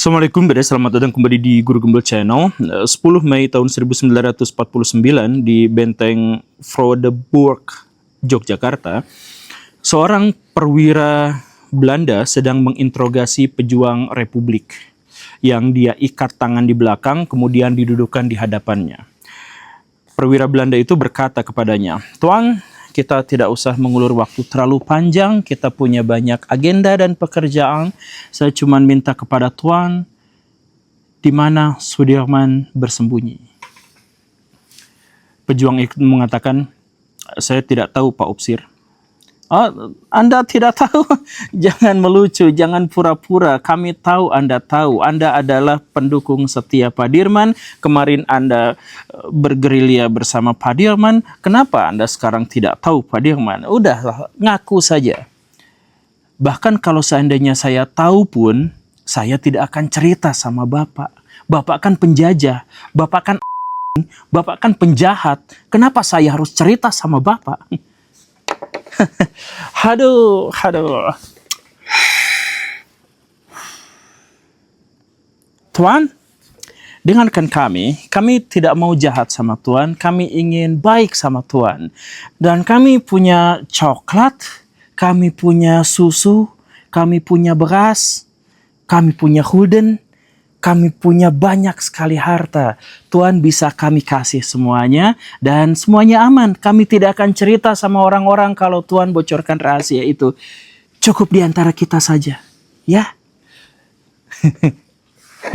Assalamualaikum, selamat datang kembali di Guru Gembel Channel. 10 Mei tahun 1949 di Benteng Fraudeburg, Yogyakarta, seorang perwira Belanda sedang menginterogasi pejuang Republik yang dia ikat tangan di belakang kemudian didudukkan di hadapannya. Perwira Belanda itu berkata kepadanya, "Tuan, kita tidak usah mengulur waktu terlalu panjang, kita punya banyak agenda dan pekerjaan. Saya cuma minta kepada Tuan, di mana Sudirman bersembunyi?" Pejuang itu mengatakan, "Saya tidak tahu, Pak Upsir." "Oh, Anda tidak tahu? Jangan melucu, jangan pura-pura. Kami tahu Anda tahu. Anda adalah pendukung setia Pak Dirman. Kemarin Anda bergerilya bersama Pak Dirman. Kenapa Anda sekarang tidak tahu Pak Dirman? Udahlah, ngaku saja. Bahkan kalau seandainya saya tahu pun, saya tidak akan cerita sama Bapak. Bapak kan penjajah. Bapak kan penjahat. Kenapa saya harus cerita sama Bapak?" Aduh. "Tuan, dengarkan kami tidak mau jahat sama Tuan, kami ingin baik sama Tuan. Dan kami punya coklat, kami punya susu, kami punya beras, kami punya hulden, kami punya banyak sekali harta. Tuan bisa kami kasih semuanya dan semuanya aman. Kami tidak akan cerita sama orang-orang kalau Tuan bocorkan rahasia itu. Cukup di antara kita saja, ya?"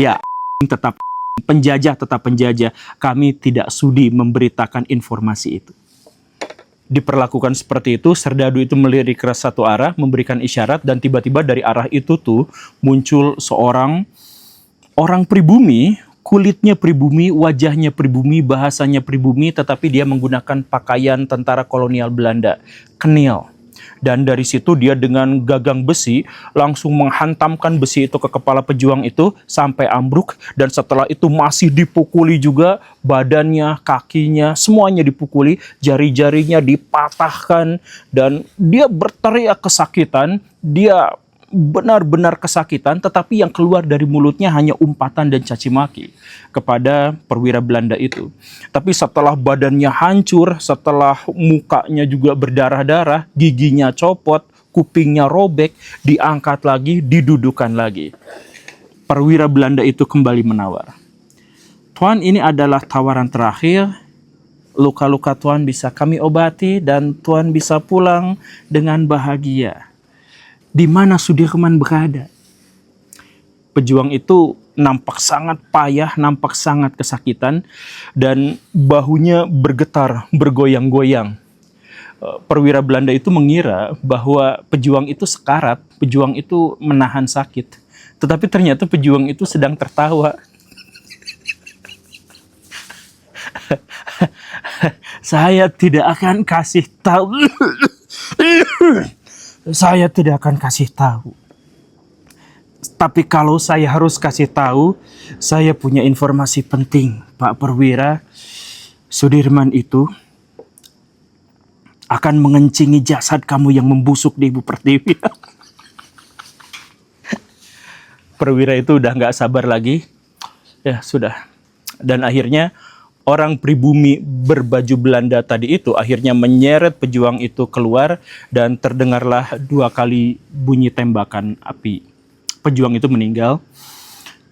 Ya, penjajah tetap penjajah. Kami tidak sudi memberitakan informasi itu. Diperlakukan seperti itu, serdadu itu melirik ke satu arah, memberikan isyarat, dan tiba-tiba dari arah itu tuh muncul seorang orang pribumi, kulitnya pribumi, wajahnya pribumi, bahasanya pribumi, tetapi dia menggunakan pakaian tentara kolonial Belanda, kenil. Dan dari situ dia dengan gagang besi langsung menghantamkan besi itu ke kepala pejuang itu sampai ambruk. Dan setelah itu masih dipukuli juga, badannya, kakinya, semuanya dipukuli, jari-jarinya dipatahkan. Dan dia berteriak kesakitan, dia benar-benar kesakitan, tetapi yang keluar dari mulutnya hanya umpatan dan caci maki kepada perwira Belanda itu. Tapi setelah badannya hancur, setelah mukanya juga berdarah-darah, giginya copot, kupingnya robek, diangkat lagi, didudukan lagi. Perwira Belanda itu kembali menawar, "Tuan, ini adalah tawaran terakhir. Luka-luka Tuan bisa kami obati dan Tuan bisa pulang dengan bahagia." Di mana Sudirman berada? Pejuang itu nampak sangat payah, nampak sangat kesakitan, dan bahunya bergetar, bergoyang-goyang. Perwira Belanda itu mengira bahwa pejuang itu sekarat, pejuang itu menahan sakit. Tetapi ternyata pejuang itu sedang tertawa. "Saya tidak akan kasih tahu. Saya tidak akan kasih tahu. Tapi kalau saya harus kasih tahu, saya punya informasi penting, Pak Perwira. Sudirman itu akan mengencingi jasad kamu yang membusuk di Ibu Pertiwi." Perwira itu udah nggak sabar lagi. Ya sudah. Dan akhirnya orang pribumi berbaju Belanda tadi itu akhirnya menyeret pejuang itu keluar dan terdengarlah 2 kali bunyi tembakan api. Pejuang itu meninggal.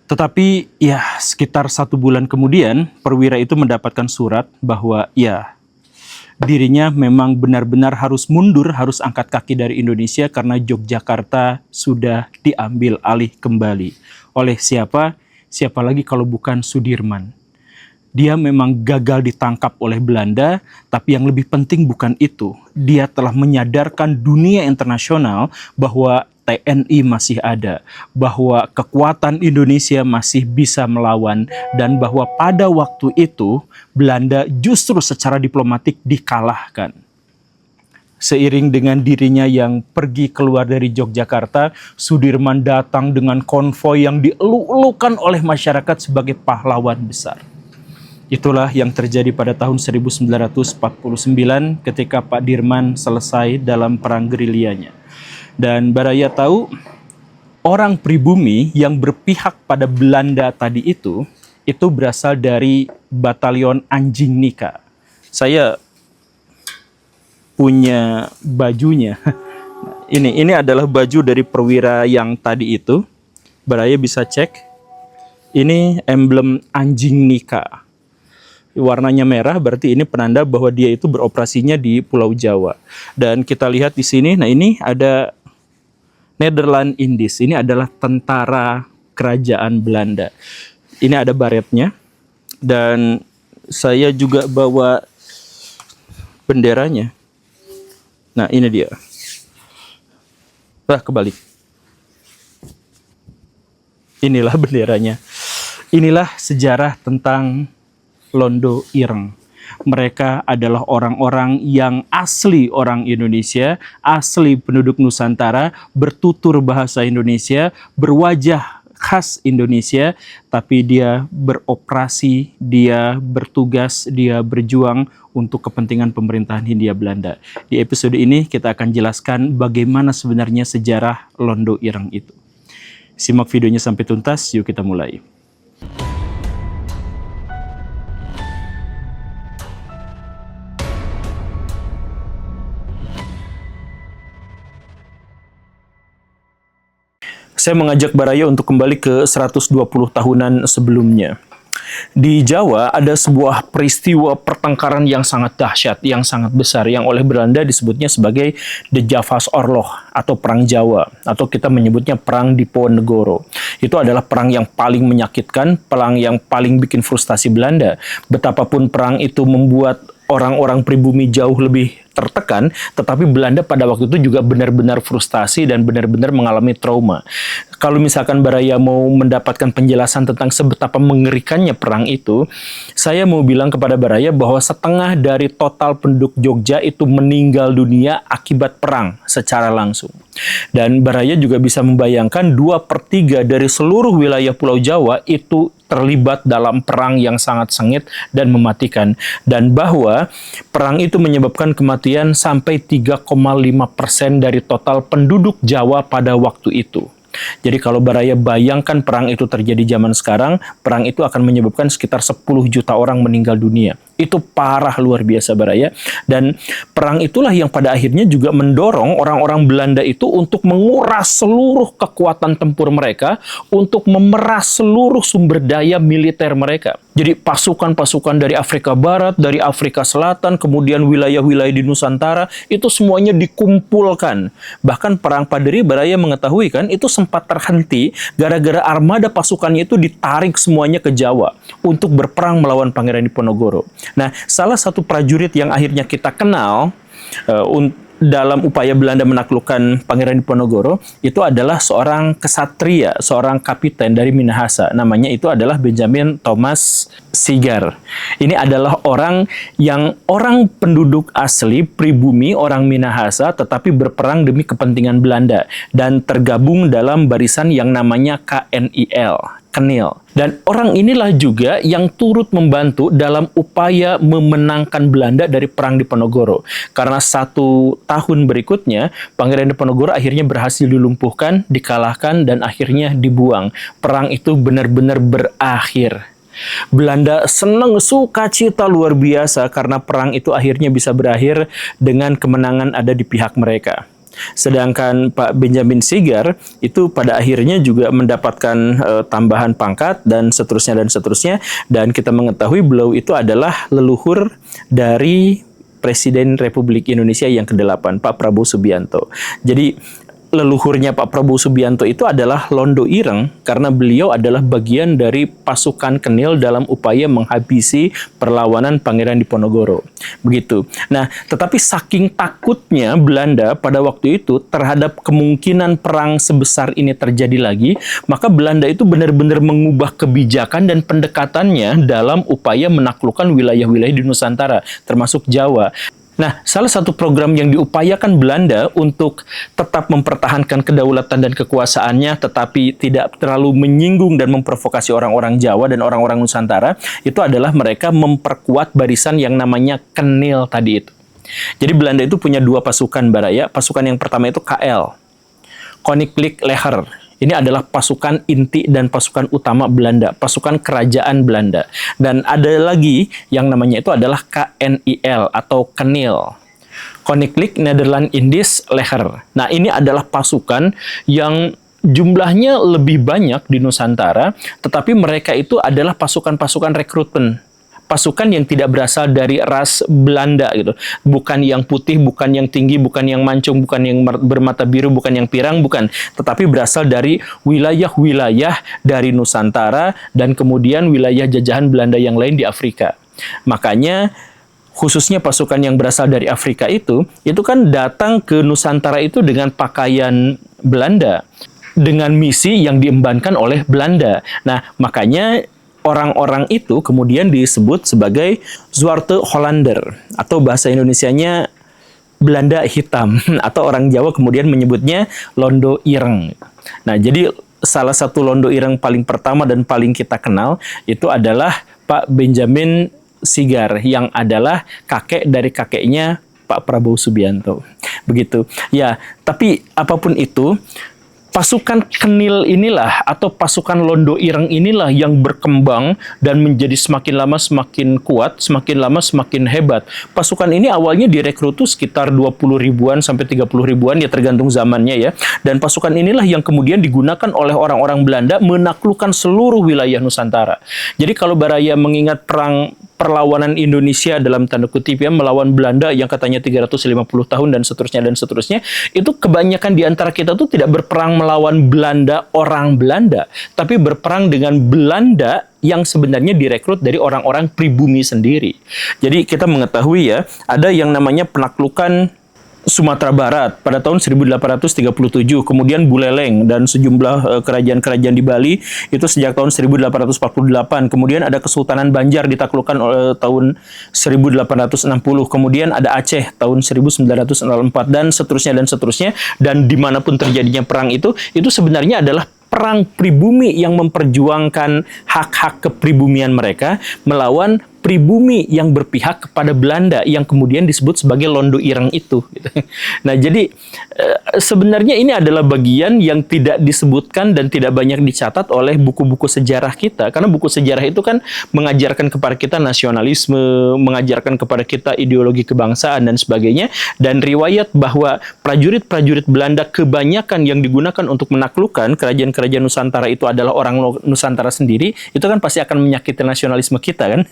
Tetapi ya sekitar 1 bulan kemudian perwira itu mendapatkan surat bahwa ya dirinya memang benar-benar harus mundur, harus angkat kaki dari Indonesia karena Yogyakarta sudah diambil alih kembali. Oleh siapa? Siapa lagi kalau bukan Sudirman. Dia memang gagal ditangkap oleh Belanda, tapi yang lebih penting bukan itu. Dia telah menyadarkan dunia internasional bahwa TNI masih ada, bahwa kekuatan Indonesia masih bisa melawan, dan bahwa pada waktu itu Belanda justru secara diplomatik dikalahkan. Seiring dengan dirinya yang pergi keluar dari Yogyakarta, Sudirman datang dengan konvoi yang dielu-elukan oleh masyarakat sebagai pahlawan besar. Itulah yang terjadi pada tahun 1949 ketika Pak Dirman selesai dalam perang gerilyanya. Dan Baraya tahu orang pribumi yang berpihak pada Belanda tadi itu berasal dari batalion Anjing Nika. Saya punya bajunya. Ini adalah baju dari perwira yang tadi itu. Baraya bisa cek. Ini emblem Anjing Nika. Warnanya merah, berarti ini penanda bahwa dia itu beroperasinya di Pulau Jawa. Dan kita lihat di sini, nah ini ada Nederland Indies. Ini adalah tentara kerajaan Belanda. Ini ada baretnya. Dan saya juga bawa benderanya. Nah, ini dia. Kebalik. Inilah benderanya. Inilah sejarah tentang Londo Ireng. Mereka adalah orang-orang yang asli orang Indonesia, asli penduduk Nusantara, bertutur bahasa Indonesia, berwajah khas Indonesia, tapi dia beroperasi, dia bertugas, dia berjuang untuk kepentingan pemerintahan Hindia Belanda. Di episode ini kita akan jelaskan bagaimana sebenarnya sejarah Londo Ireng itu. Simak videonya sampai tuntas, yuk kita mulai. Saya mengajak Baraya untuk kembali ke 120 tahunan sebelumnya. Di Jawa ada sebuah peristiwa pertengkaran yang sangat dahsyat, yang sangat besar, yang oleh Belanda disebutnya sebagai The Javasoorlog atau Perang Jawa, atau kita menyebutnya Perang Diponegoro. Itu adalah perang yang paling menyakitkan, perang yang paling bikin frustasi Belanda. Betapapun perang itu membuat orang-orang pribumi jauh lebih tertekan, tetapi Belanda pada waktu itu juga benar-benar frustasi dan benar-benar mengalami trauma. Kalau misalkan Baraya mau mendapatkan penjelasan tentang sebetapa mengerikannya perang itu, saya mau bilang kepada Baraya bahwa setengah dari total penduduk Jogja itu meninggal dunia akibat perang secara langsung. Dan Baraya juga bisa membayangkan 2/3 dari seluruh wilayah Pulau Jawa itu terlibat dalam perang yang sangat sengit dan mematikan. Dan bahwa perang itu menyebabkan kematian sampai 3,5% dari total penduduk Jawa pada waktu itu. Jadi kalau Baraya bayangkan perang itu terjadi zaman sekarang, perang itu akan menyebabkan sekitar 10 juta orang meninggal dunia. Itu parah luar biasa Baraya. Dan perang itulah yang pada akhirnya juga mendorong orang-orang Belanda itu untuk menguras seluruh kekuatan tempur mereka, untuk memeras seluruh sumber daya militer mereka. Jadi pasukan-pasukan dari Afrika Barat, dari Afrika Selatan, kemudian wilayah-wilayah di Nusantara, itu semuanya dikumpulkan. Bahkan perang Paderi, Baraya mengetahui kan, itu sempat terhenti gara-gara armada pasukannya itu ditarik semuanya ke Jawa untuk berperang melawan Pangeran Diponegoro. Nah, salah satu prajurit yang akhirnya kita kenal dalam upaya Belanda menaklukkan Pangeran Diponegoro itu adalah seorang kesatria, seorang kapiten dari Minahasa. Namanya itu adalah Benjamin Thomas Sigar. Ini adalah orang penduduk asli, pribumi, orang Minahasa, tetapi berperang demi kepentingan Belanda dan tergabung dalam barisan yang namanya KNIL. Kenil. Dan orang inilah juga yang turut membantu dalam upaya memenangkan Belanda dari Perang Diponegoro. Karena 1 tahun berikutnya, Pangeran Diponegoro akhirnya berhasil dilumpuhkan, dikalahkan, dan akhirnya dibuang. Perang itu benar-benar berakhir. Belanda senang, sukacita luar biasa karena perang itu akhirnya bisa berakhir dengan kemenangan ada di pihak mereka. Sedangkan Pak Benjamin Sigar itu pada akhirnya juga mendapatkan tambahan pangkat dan seterusnya. Dan kita mengetahui beliau itu adalah leluhur dari Presiden Republik Indonesia yang ke-8, Pak Prabowo Subianto. Jadi leluhurnya Pak Prabowo Subianto itu adalah Londo Ireng karena beliau adalah bagian dari pasukan Kenil dalam upaya menghabisi perlawanan Pangeran Diponegoro. Begitu. Nah, tetapi saking takutnya Belanda pada waktu itu terhadap kemungkinan perang sebesar ini terjadi lagi, maka Belanda itu benar-benar mengubah kebijakan dan pendekatannya dalam upaya menaklukkan wilayah-wilayah di Nusantara, termasuk Jawa. Nah, salah satu program yang diupayakan Belanda untuk tetap mempertahankan kedaulatan dan kekuasaannya, tetapi tidak terlalu menyinggung dan memprovokasi orang-orang Jawa dan orang-orang Nusantara, itu adalah mereka memperkuat barisan yang namanya Kenil tadi itu. Jadi Belanda itu punya 2 pasukan Baraya. Pasukan yang pertama itu KL, Koninklijk Leger. Ini adalah pasukan inti dan pasukan utama Belanda, pasukan kerajaan Belanda. Dan ada lagi yang namanya itu adalah KNIL atau Kenil. Koninklijk Nederland Indisch Leger. Nah, ini adalah pasukan yang jumlahnya lebih banyak di Nusantara, tetapi mereka itu adalah pasukan-pasukan rekrutmen. Pasukan yang tidak berasal dari ras Belanda gitu. Bukan yang putih, bukan yang tinggi, bukan yang mancung, bukan yang bermata biru, bukan yang pirang, bukan. Tetapi berasal dari wilayah-wilayah dari Nusantara dan kemudian wilayah jajahan Belanda yang lain di Afrika. Makanya khususnya pasukan yang berasal dari Afrika itu kan datang ke Nusantara itu dengan pakaian Belanda, dengan misi yang diembankan oleh Belanda. Nah, makanya orang-orang itu kemudian disebut sebagai Zwarte Hollander, atau bahasa Indonesianya Belanda hitam, atau orang Jawa kemudian menyebutnya Londo Ireng. Nah, jadi salah satu Londo Ireng paling pertama dan paling kita kenal itu adalah Pak Benjamin Sigar, yang adalah kakek dari kakeknya Pak Prabowo Subianto. Begitu. Ya, tapi apapun itu, pasukan Kenil inilah atau pasukan Londo Ireng inilah yang berkembang dan menjadi semakin lama semakin kuat, semakin lama semakin hebat. Pasukan ini awalnya direkrut sekitar 20 ribuan sampai 30 ribuan, ya tergantung zamannya ya. Dan pasukan inilah yang kemudian digunakan oleh orang-orang Belanda menaklukkan seluruh wilayah Nusantara. Jadi kalau Baraya mengingat perlawanan Indonesia dalam tanda kutip ya melawan Belanda yang katanya 350 tahun dan seterusnya, itu kebanyakan di antara kita tuh tidak berperang melawan Belanda, orang Belanda, tapi berperang dengan Belanda yang sebenarnya direkrut dari orang-orang pribumi sendiri. Jadi kita mengetahui ya, ada yang namanya penaklukan Sumatera Barat pada tahun 1837, kemudian Buleleng dan sejumlah kerajaan-kerajaan di Bali itu sejak tahun 1848, kemudian ada Kesultanan Banjar ditaklukkan tahun 1860, kemudian ada Aceh tahun 1904 dan seterusnya, dan dimanapun terjadinya perang itu sebenarnya adalah perang pribumi yang memperjuangkan hak-hak kepribumian mereka melawan pribumi yang berpihak kepada Belanda yang kemudian disebut sebagai Londo Ireng itu. Nah, jadi sebenarnya ini adalah bagian yang tidak disebutkan dan tidak banyak dicatat oleh buku-buku sejarah kita, karena buku sejarah itu kan mengajarkan kepada kita nasionalisme, mengajarkan kepada kita ideologi kebangsaan dan sebagainya, dan riwayat bahwa prajurit-prajurit Belanda kebanyakan yang digunakan untuk menaklukkan kerajaan-kerajaan Nusantara itu adalah orang Nusantara sendiri, itu kan pasti akan menyakiti nasionalisme kita kan.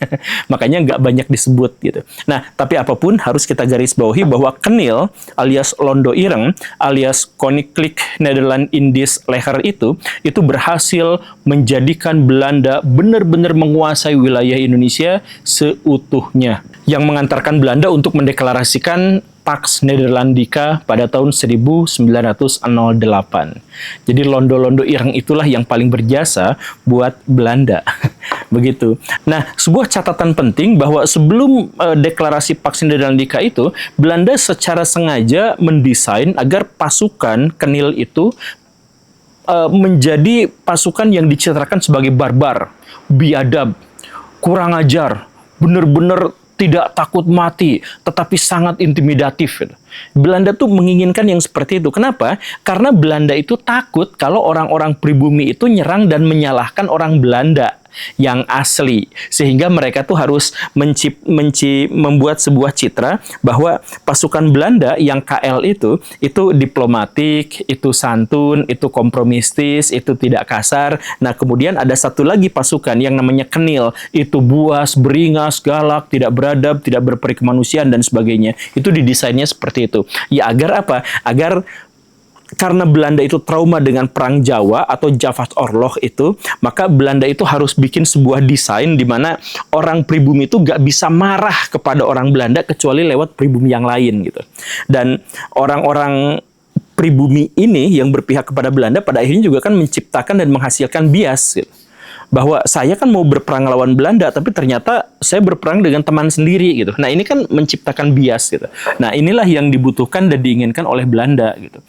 Makanya nggak banyak disebut gitu. Nah, tapi apapun harus kita garis bawahi bahwa Kenil alias Londo Ireng alias Koninklijk Nederland Indisch Leger itu berhasil menjadikan Belanda benar-benar menguasai wilayah Indonesia seutuhnya, yang mengantarkan Belanda untuk mendeklarasikan Pax Nederlandica pada tahun 1908. Jadi Londo-Londo Ireng itulah yang paling berjasa buat Belanda. Begitu. Nah, sebuah catatan penting bahwa sebelum deklarasi Pax Nederlandica itu, Belanda secara sengaja mendesain agar pasukan Kenil itu menjadi pasukan yang dicitrakan sebagai barbar, biadab, kurang ajar, benar-benar tidak takut mati, tetapi sangat intimidatif. Belanda tuh menginginkan yang seperti itu. Kenapa? Karena Belanda itu takut kalau orang-orang pribumi itu nyerang dan menyalahkan orang Belanda yang asli, sehingga mereka tuh harus membuat sebuah citra bahwa pasukan Belanda yang KL itu diplomatik, itu santun, itu kompromistis, itu tidak kasar. Nah, kemudian ada satu lagi pasukan yang namanya Kenil, itu buas, beringas, galak, tidak beradab, tidak berperi kemanusiaan dan sebagainya. Itu didesainnya seperti itu. Ya agar apa? Agar karena Belanda itu trauma dengan Perang Jawa atau Javaoorlog itu, maka Belanda itu harus bikin sebuah desain di mana orang pribumi itu gak bisa marah kepada orang Belanda kecuali lewat pribumi yang lain gitu. Dan orang-orang pribumi ini yang berpihak kepada Belanda pada akhirnya juga kan menciptakan dan menghasilkan bias gitu. Bahwa saya kan mau berperang lawan Belanda, tapi ternyata saya berperang dengan teman sendiri gitu. Nah, ini kan menciptakan bias gitu. Nah, inilah yang dibutuhkan dan diinginkan oleh Belanda gitu.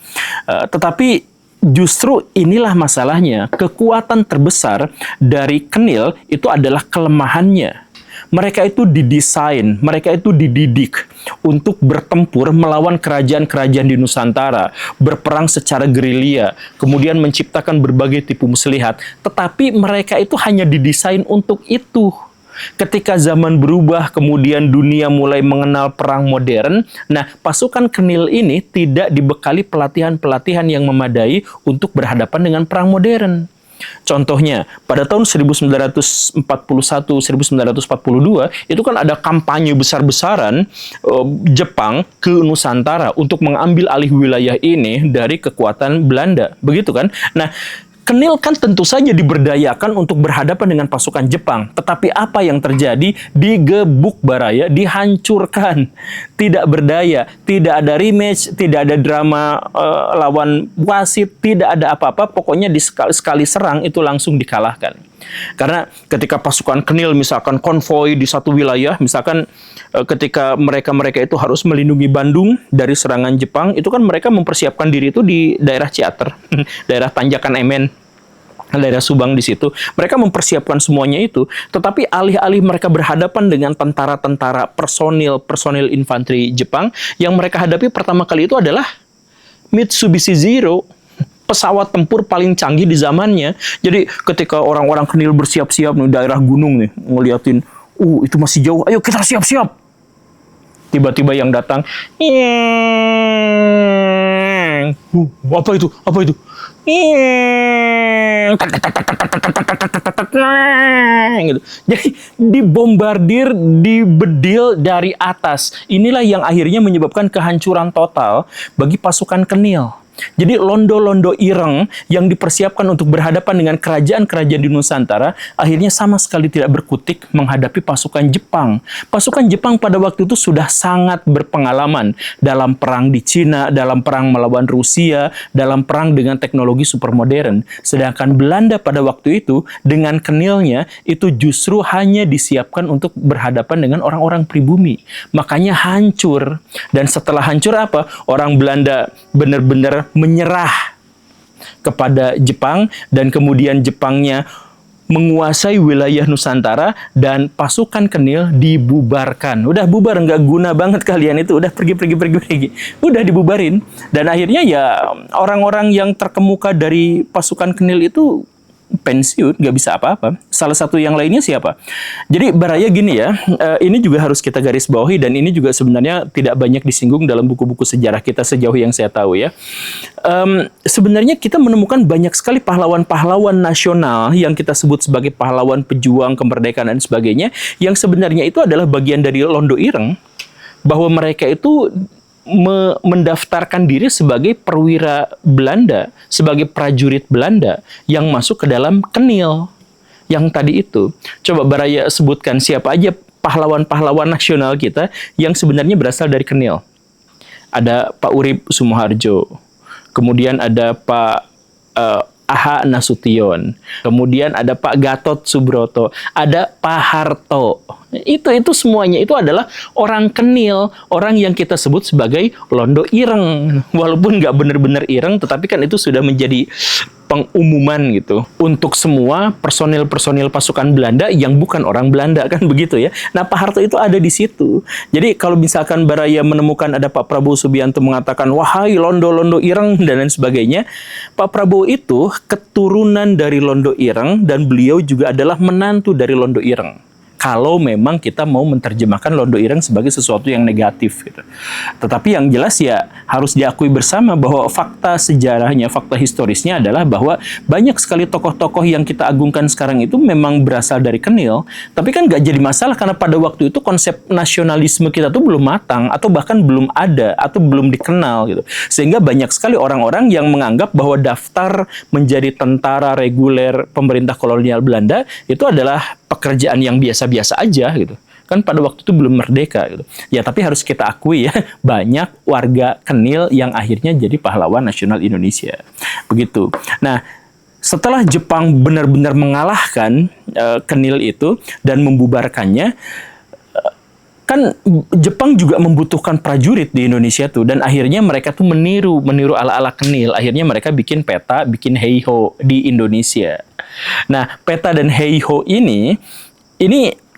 Tetapi justru inilah masalahnya, kekuatan terbesar dari Kenil itu adalah kelemahannya. Mereka itu didesain, mereka itu dididik untuk bertempur melawan kerajaan-kerajaan di Nusantara, berperang secara gerilya, kemudian menciptakan berbagai tipu muslihat. Tetapi mereka itu hanya didesain untuk itu. Ketika zaman berubah, kemudian dunia mulai mengenal perang modern, nah pasukan Kenil ini tidak dibekali pelatihan-pelatihan yang memadai untuk berhadapan dengan perang modern. Contohnya, pada tahun 1941-1942, itu kan ada kampanye besar-besaran Jepang ke Nusantara untuk mengambil alih wilayah ini dari kekuatan Belanda. Begitu kan? Nah, Kenil kan tentu saja diberdayakan untuk berhadapan dengan pasukan Jepang. Tetapi apa yang terjadi? Digebuk baraya, dihancurkan. Tidak berdaya, tidak ada rematch, tidak ada drama lawan wasit, tidak ada apa-apa. Pokoknya di sekali serang itu langsung dikalahkan. Karena ketika pasukan Kenil misalkan konvoi di satu wilayah, misalkan ketika mereka itu harus melindungi Bandung dari serangan Jepang, itu kan mereka mempersiapkan diri itu di daerah Ciater, daerah Tanjakan Emen, daerah Subang di situ. Mereka mempersiapkan semuanya itu, tetapi alih-alih mereka berhadapan dengan tentara-tentara personil infanteri Jepang, yang mereka hadapi pertama kali itu adalah Mitsubishi Zero, pesawat tempur paling canggih di zamannya. Jadi ketika orang-orang Kenil bersiap-siap nih daerah gunung nih, ngeliatin, itu masih jauh, ayo kita siap-siap. Tiba-tiba yang datang, apa itu? Apa itu? Gitu. Jadi dibombardir, dibedil dari atas. Inilah yang akhirnya menyebabkan kehancuran total bagi pasukan Kenil. Jadi londo-londo ireng yang dipersiapkan untuk berhadapan dengan kerajaan-kerajaan di Nusantara akhirnya sama sekali tidak berkutik menghadapi pasukan Jepang. Pasukan Jepang pada waktu itu sudah sangat berpengalaman dalam perang di Cina, dalam perang melawan Rusia, dalam perang dengan teknologi supermodern. Sedangkan Belanda pada waktu itu dengan Kenilnya itu justru hanya disiapkan untuk berhadapan dengan orang-orang pribumi. Makanya hancur. Dan setelah hancur apa? Orang Belanda benar-benar menyerah kepada Jepang, dan kemudian Jepangnya menguasai wilayah Nusantara dan pasukan Kenil dibubarkan. Udah bubar, nggak guna banget kalian itu, udah pergi. Udah dibubarin. Dan akhirnya ya orang-orang yang terkemuka dari pasukan Kenil itu pensiun, nggak bisa apa-apa. Salah satu yang lainnya siapa? Jadi baraya gini ya, ini juga harus kita garis bawahi, dan ini juga sebenarnya tidak banyak disinggung dalam buku-buku sejarah kita sejauh yang saya tahu ya. Sebenarnya kita menemukan banyak sekali pahlawan-pahlawan nasional yang kita sebut sebagai pahlawan pejuang kemerdekaan dan sebagainya, yang sebenarnya itu adalah bagian dari londo ireng, bahwa mereka itu mendaftarkan diri sebagai perwira Belanda, sebagai prajurit Belanda yang masuk ke dalam Kenil yang tadi itu. Coba baraya sebutkan siapa aja pahlawan-pahlawan nasional kita yang sebenarnya berasal dari Kenil. Ada Pak Urip Sumoharjo, kemudian ada Pak Aha Nasution, kemudian ada Pak Gatot Subroto, ada Pak Harto. Itu semuanya itu adalah orang Kenil, orang yang kita sebut sebagai londo ireng. Walaupun nggak benar-benar ireng, tetapi kan itu sudah menjadi pengumuman gitu untuk semua personil-personil pasukan Belanda yang bukan orang Belanda, kan begitu ya. Nah, Pak Harto itu ada di situ. Jadi kalau misalkan baraya menemukan ada Pak Prabowo Subianto mengatakan wahai londo-londo ireng dan lain sebagainya, Pak Prabowo itu keturunan dari londo ireng dan beliau juga adalah menantu dari londo ireng. Kalau memang kita mau menerjemahkan londo ireng sebagai sesuatu yang negatif gitu. Tetapi yang jelas ya harus diakui bersama bahwa fakta sejarahnya, fakta historisnya adalah bahwa banyak sekali tokoh-tokoh yang kita agungkan sekarang itu memang berasal dari Kenil. Tapi kan nggak jadi masalah karena pada waktu itu konsep nasionalisme kita tuh belum matang atau bahkan belum ada atau belum dikenal gitu. Sehingga banyak sekali orang-orang yang menganggap bahwa daftar menjadi tentara reguler pemerintah kolonial Belanda itu adalah pekerjaan yang biasa-biasa aja gitu. Kan pada waktu itu belum merdeka gitu. Ya tapi harus kita akui ya, banyak warga Kenil yang akhirnya jadi pahlawan nasional Indonesia. Begitu. Nah, setelah Jepang benar-benar mengalahkan Kenil itu dan membubarkannya, kan Jepang juga membutuhkan prajurit di Indonesia tuh, dan akhirnya mereka tuh meniru ala-ala Kenil. Akhirnya mereka bikin peta, bikin heiho di Indonesia. Nah, peta dan heiho ini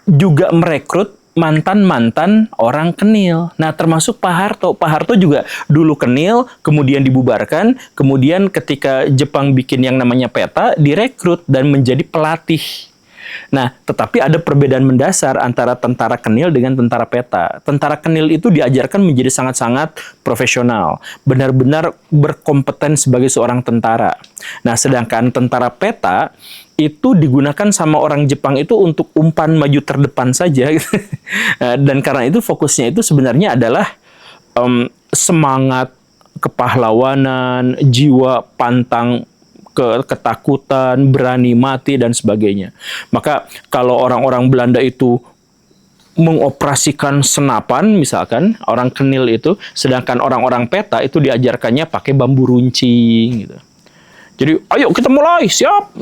juga merekrut mantan-mantan orang Kenil. Nah, termasuk Pak Harto. Pak Harto juga dulu Kenil, kemudian dibubarkan, kemudian ketika Jepang bikin yang namanya peta, direkrut dan menjadi pelatih. Nah, tetapi ada perbedaan mendasar antara tentara Kenil dengan tentara peta. Tentara Kenil itu diajarkan menjadi sangat-sangat profesional, benar-benar berkompeten sebagai seorang tentara. Nah, sedangkan tentara peta itu digunakan sama orang Jepang itu untuk umpan maju terdepan saja. Dan karena itu fokusnya itu sebenarnya adalah semangat kepahlawanan, jiwa pantang ketakutan, berani mati, dan sebagainya. Maka kalau orang-orang Belanda itu mengoperasikan senapan, misalkan, orang Kenil itu, sedangkan orang-orang peta itu diajarkannya pakai bambu runcing. Gitu. Jadi, ayo kita mulai, siap!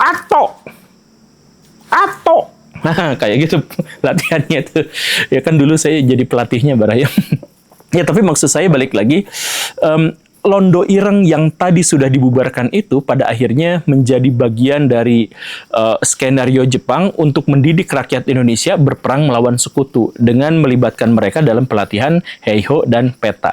Ato. Nah, kayak gitu latihannya tuh. Ya kan dulu saya jadi pelatihnya Baraya. Ya, tapi maksud saya balik lagi, Londo Ireng yang tadi sudah dibubarkan itu pada akhirnya menjadi bagian dari skenario Jepang untuk mendidik rakyat Indonesia berperang melawan sekutu dengan melibatkan mereka dalam pelatihan Heiho dan peta.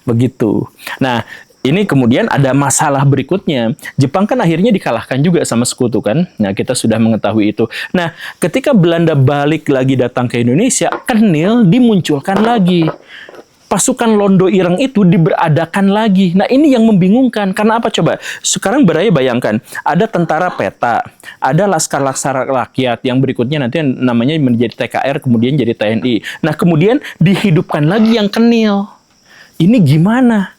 Begitu. Nah, ini kemudian ada masalah berikutnya. Jepang kan akhirnya dikalahkan juga sama sekutu kan. Nah, kita sudah mengetahui itu. Nah, ketika Belanda balik lagi datang ke Indonesia, Kenil dimunculkan lagi. Pasukan Londo Ireng itu diberadakan lagi. Nah, ini yang membingungkan. Karena apa coba? Sekarang Baraya bayangkan, ada tentara peta, ada Laskar Rakyat, yang berikutnya nanti namanya menjadi TKR, kemudian jadi TNI. Nah, kemudian dihidupkan lagi yang Kenil. Ini gimana?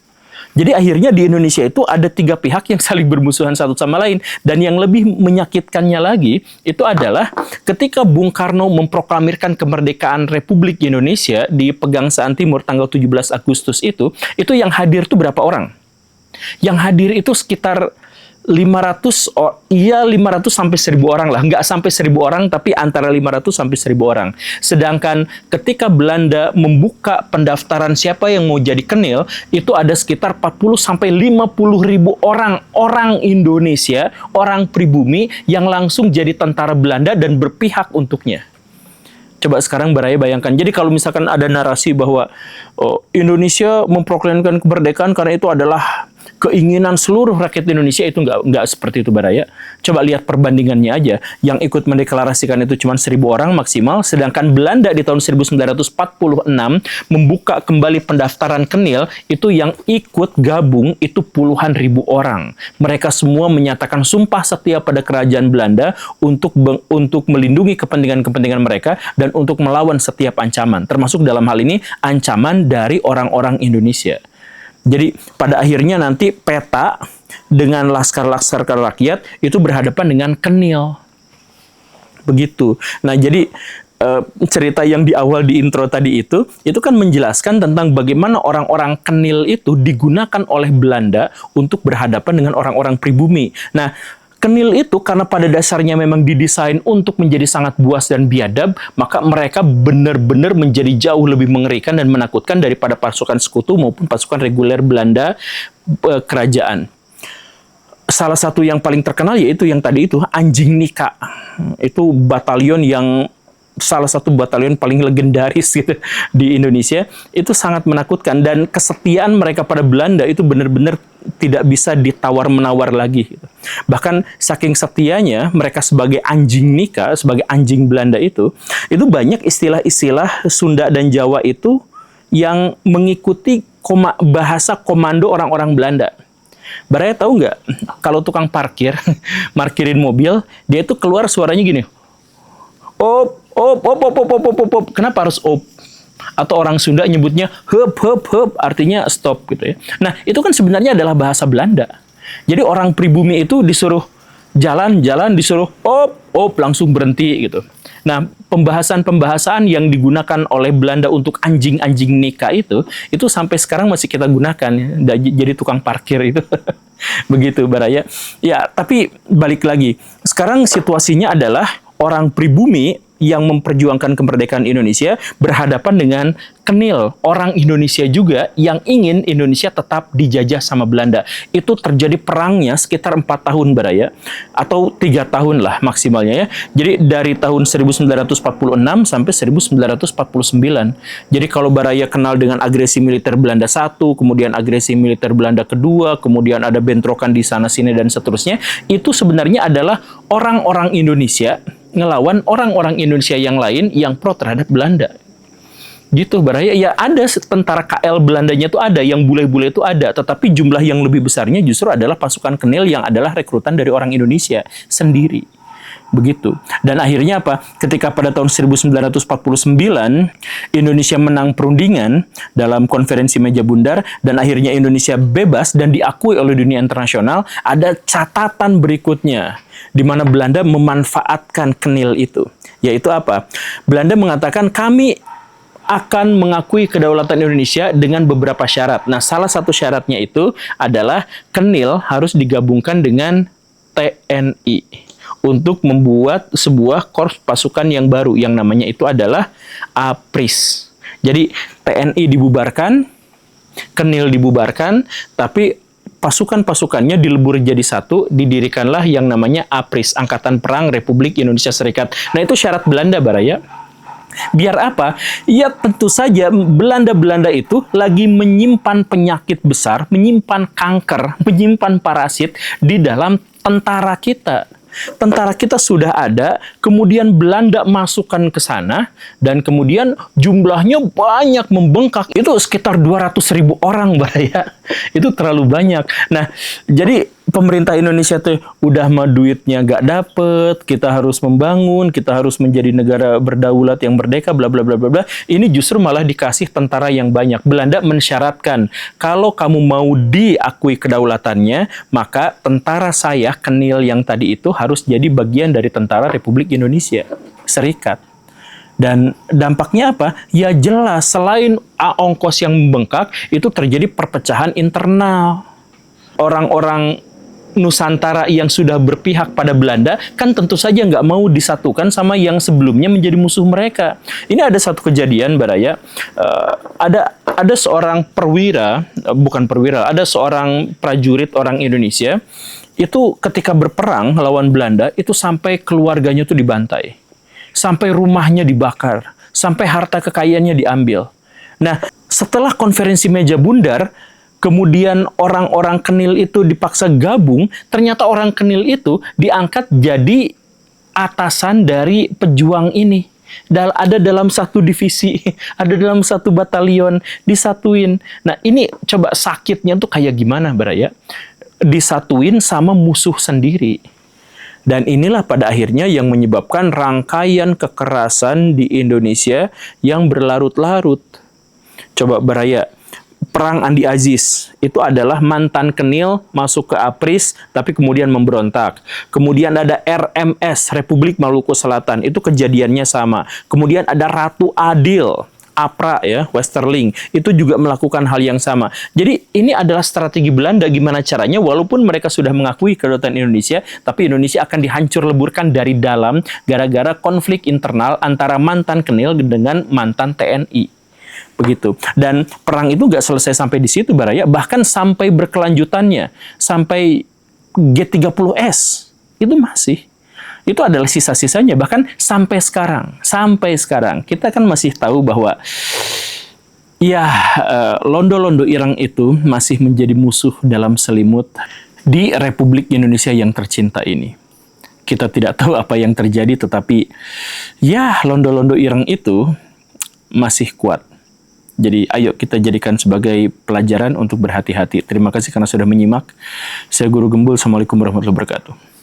Jadi akhirnya di Indonesia itu ada 3 pihak yang saling bermusuhan satu sama lain. Dan yang lebih menyakitkannya lagi, itu adalah ketika Bung Karno memproklamirkan kemerdekaan Republik Indonesia di Pegangsaan Timur tanggal 17 Agustus itu yang hadir itu berapa orang? Yang hadir itu sekitar 500 sampai 1000 orang lah. Nggak sampai 1000 orang, tapi antara 500 sampai 1000 orang. Sedangkan ketika Belanda membuka pendaftaran siapa yang mau jadi Kenil, itu ada sekitar 40 sampai 50 ribu orang Indonesia, orang pribumi yang langsung jadi tentara Belanda dan berpihak untuknya. Coba sekarang Baraya bayangkan. Jadi kalau misalkan ada narasi bahwa Indonesia memproklamasikan kemerdekaan karena itu adalah keinginan seluruh rakyat Indonesia, itu nggak seperti itu Baraya. Coba lihat perbandingannya aja. Yang ikut mendeklarasikan itu cuma 1000 orang maksimal, sedangkan Belanda di tahun 1946 membuka kembali pendaftaran Kenil, itu yang ikut gabung itu puluhan ribu orang. Mereka semua menyatakan sumpah setia pada kerajaan Belanda untuk melindungi kepentingan-kepentingan mereka dan untuk melawan setiap ancaman, termasuk dalam hal ini ancaman dari orang-orang Indonesia. Jadi pada akhirnya nanti peta dengan laskar-laskar rakyat itu berhadapan dengan Kenil. Begitu. Nah, jadi cerita yang di awal di intro tadi itu kan menjelaskan tentang bagaimana orang-orang Kenil itu digunakan oleh Belanda untuk berhadapan dengan orang-orang pribumi. Nah, Kenil itu karena pada dasarnya memang didesain untuk menjadi sangat buas dan biadab, maka mereka benar-benar menjadi jauh lebih mengerikan dan menakutkan daripada pasukan sekutu maupun pasukan reguler Belanda kerajaan. Salah satu yang paling terkenal yaitu yang tadi itu, Anjing Nika. Itu batalion yang salah satu batalion paling legendaris gitu di Indonesia. Itu sangat menakutkan dan kesetiaan mereka pada Belanda itu benar-benar tidak bisa ditawar-menawar lagi gitu. Bahkan saking setianya mereka sebagai Anjing Nika, sebagai anjing Belanda itu banyak istilah-istilah Sunda dan Jawa itu yang mengikuti bahasa komando orang-orang Belanda. Baraya tahu nggak, kalau tukang parkirin mobil, dia itu keluar suaranya gini. Op. Kenapa harus op? Atau orang Sunda nyebutnya hup, artinya stop gitu ya. Nah, itu kan sebenarnya adalah bahasa Belanda. Jadi orang pribumi itu disuruh jalan, disuruh op, langsung berhenti gitu. Nah, pembahasan yang digunakan oleh Belanda untuk anjing-anjing Nika itu sampai sekarang masih kita gunakan ya, jadi tukang parkir itu. Begitu Baraya. Ya, tapi balik lagi. Sekarang situasinya adalah orang pribumi yang memperjuangkan kemerdekaan Indonesia berhadapan dengan Kenil, orang Indonesia juga yang ingin Indonesia tetap dijajah sama Belanda. Itu terjadi perangnya sekitar 4 tahun Baraya, atau 3 tahun lah maksimalnya ya. Jadi dari tahun 1946 sampai 1949. Jadi kalau Baraya kenal dengan agresi militer Belanda 1, kemudian agresi militer Belanda kedua, kemudian ada bentrokan di sana sini dan seterusnya, itu sebenarnya adalah orang-orang Indonesia ngelawan orang-orang Indonesia yang lain yang pro terhadap Belanda. Gitu Baraya, ya ada tentara KL Belandanya itu ada, yang bule-bule itu ada, tetapi jumlah yang lebih besarnya justru adalah pasukan Kenil yang adalah rekrutan dari orang Indonesia sendiri. Begitu. Dan akhirnya apa? Ketika pada tahun 1949 Indonesia menang perundingan dalam konferensi meja bundar dan akhirnya Indonesia bebas dan diakui oleh dunia internasional, ada catatan berikutnya di mana Belanda memanfaatkan Kenil itu. Yaitu apa? Belanda mengatakan kami akan mengakui kedaulatan Indonesia dengan beberapa syarat. Nah, salah satu syaratnya itu adalah Kenil harus digabungkan dengan TNI untuk membuat sebuah korps pasukan yang baru yang namanya itu adalah APRIS. Jadi TNI dibubarkan, Kenil dibubarkan, tapi pasukan-pasukannya dilebur jadi satu, didirikanlah yang namanya APRIS, Angkatan Perang Republik Indonesia Serikat. Nah, itu syarat Belanda Baraya. Biar apa? Ya tentu saja Belanda-Belanda itu lagi menyimpan penyakit besar, menyimpan kanker, menyimpan parasit di dalam tentara kita. Tentara kita sudah ada, kemudian Belanda masukkan ke sana, dan kemudian jumlahnya banyak membengkak. Itu sekitar 200.000 orang, Baraya. Itu terlalu banyak. Nah, jadi pemerintah Indonesia tuh udah mah duitnya nggak dapet, kita harus membangun, kita harus menjadi negara berdaulat yang merdeka, bla bla bla bla bla. Ini justru malah dikasih tentara yang banyak. Belanda mensyaratkan, kalau kamu mau diakui kedaulatannya, maka tentara saya, Kenil yang tadi itu harus jadi bagian dari tentara Republik Indonesia Serikat. Dan dampaknya apa? Ya jelas, selain ongkos yang membengkak, itu terjadi perpecahan internal. Orang-orang Nusantara yang sudah berpihak pada Belanda kan tentu saja nggak mau disatukan sama yang sebelumnya menjadi musuh mereka. Ini ada satu kejadian Baraya, ada seorang perwira, bukan perwira, ada seorang prajurit orang Indonesia itu ketika berperang lawan Belanda itu sampai keluarganya tuh dibantai, sampai rumahnya dibakar, sampai harta kekayaannya diambil. Nah, setelah konferensi meja bundar, kemudian orang-orang Kenil itu dipaksa gabung, ternyata orang Kenil itu diangkat jadi atasan dari pejuang ini. Dan ada dalam satu divisi, ada dalam satu batalion, disatuin. Nah, ini coba sakitnya tuh kayak gimana, Baraya? Disatuin sama musuh sendiri. Dan inilah pada akhirnya yang menyebabkan rangkaian kekerasan di Indonesia yang berlarut-larut. Coba Baraya, Perang Andi Aziz itu adalah mantan Kenil masuk ke APRIS tapi kemudian memberontak. Kemudian ada RMS Republik Maluku Selatan, itu kejadiannya sama. Kemudian ada Ratu Adil APRA ya, Westerling, itu juga melakukan hal yang sama. Jadi ini adalah strategi Belanda gimana caranya walaupun mereka sudah mengakui kedaulatan Indonesia, tapi Indonesia akan dihancur leburkan dari dalam gara-gara konflik internal antara mantan Kenil dengan mantan TNI. Begitu. Dan perang itu nggak selesai sampai di situ Baraya, bahkan sampai berkelanjutannya, sampai G30S itu masih. Itu adalah sisa-sisanya, bahkan sampai sekarang kita kan masih tahu bahwa ya londo-londo ireng itu masih menjadi musuh dalam selimut di Republik Indonesia yang tercinta ini. Kita tidak tahu apa yang terjadi, tetapi ya londo-londo ireng itu masih kuat. Jadi ayo kita jadikan sebagai pelajaran untuk berhati-hati. Terima kasih karena sudah menyimak. Saya Guru Gembul. Assalamualaikum warahmatullahi wabarakatuh.